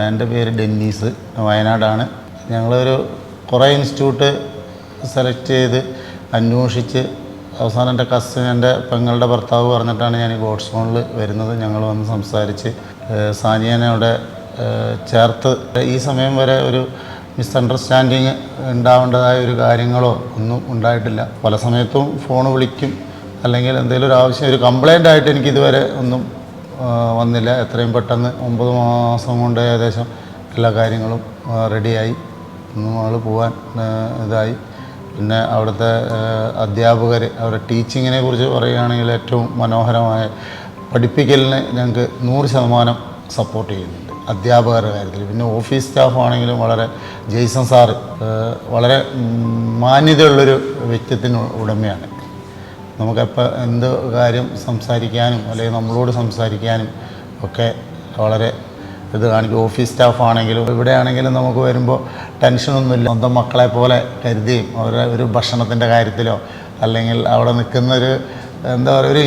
എൻ്റെ പേര് ഡെന്നീസ്, വയനാടാണ്. ഞങ്ങളൊരു കുറേ ഇൻസ്റ്റിറ്റ്യൂട്ട് സെലക്ട് ചെയ്ത് അന്വേഷിച്ച് അവസാനം എൻ്റെ കസിൻ, എൻ്റെ പെങ്ങളുടെ ഭർത്താവ് പറഞ്ഞിട്ടാണ് ഞാൻ ഈ ഗോഡ്സ് ഓണിൽ വരുന്നത്. ഞങ്ങൾ വന്ന് സംസാരിച്ച് സാനിയനെ അവിടെ ചേർത്ത്. ഈ സമയം വരെ ഒരു മിസ്അണ്ടർസ്റ്റാൻഡിങ് ഉണ്ടാവേണ്ടതായ ഒരു കാര്യങ്ങളോ ഒന്നും ഉണ്ടായിട്ടില്ല. പല സമയത്തും ഫോൺ വിളിക്കും, അല്ലെങ്കിൽ എന്തെങ്കിലും ഒരു ആവശ്യം, ഒരു കംപ്ലൈൻ്റ് ആയിട്ട് എനിക്കിതുവരെ ഒന്നും വന്നില്ല. എത്രയും പെട്ടെന്ന് 9 മാസം കൊണ്ട് ഏകദേശം എല്ലാ കാര്യങ്ങളും റെഡിയായി. നമ്മൾ പോകാൻ ഇതായി. പിന്നെ അവിടുത്തെ അധ്യാപകർ, അവരുടെ ടീച്ചിങ്ങിനെ കുറിച്ച് പറയുകയാണെങ്കിൽ ഏറ്റവും മനോഹരമായ പഠിപ്പിക്കലിന് ഞങ്ങൾക്ക് 100% സപ്പോർട്ട് ചെയ്യുന്നുണ്ട് അധ്യാപകരുടെ കാര്യത്തിൽ. പിന്നെ ഓഫീസ് സ്റ്റാഫ് ആണെങ്കിലും വളരെ, ജെയ്സൺ സാറ് വളരെ മാന്യതയുള്ളൊരു വ്യക്തിത്വത്തിന് ഉടമയാണ്. നമുക്കെപ്പോൾ എന്ത് കാര്യം സംസാരിക്കാനും അല്ലെങ്കിൽ നമ്മളോട് സംസാരിക്കാനും ഒക്കെ വളരെ ഇത് കാണിക്കും. ഓഫീസ് സ്റ്റാഫ് ആണെങ്കിലും ഇവിടെയാണെങ്കിലും നമുക്ക് വരുമ്പോൾ ടെൻഷനൊന്നുമില്ല. സ്വന്തം മക്കളെ പോലെ കരുതുകയും അവരുടെ ഒരു ഭക്ഷണത്തിൻ്റെ കാര്യത്തിലോ അല്ലെങ്കിൽ അവിടെ നിൽക്കുന്നൊരു എന്താ പറയുക, ഒരു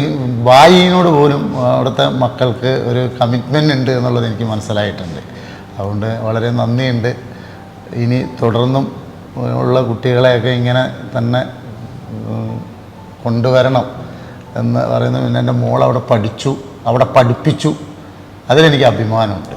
ഭായിനോട് പോലും അവിടുത്തെ മക്കൾക്ക് ഒരു കമ്മിറ്റ്മെൻ്റ് ഉണ്ട് എന്നുള്ളത് എനിക്ക് മനസ്സിലായിട്ടുണ്ട്. അതുകൊണ്ട് വളരെ നന്ദിയുണ്ട്. ഇനി തുടർന്നും ഉള്ള കുട്ടികളെയൊക്കെ ഇങ്ങനെ തന്നെ കൊണ്ടുവരണം എന്ന് പറയുന്നു. പിന്നെ എൻ്റെ മോൾ അവിടെ പഠിച്ചു, അവിടെ പഠിപ്പിച്ചു. അതിലെനിക്ക് അഭിമാനമുണ്ട്.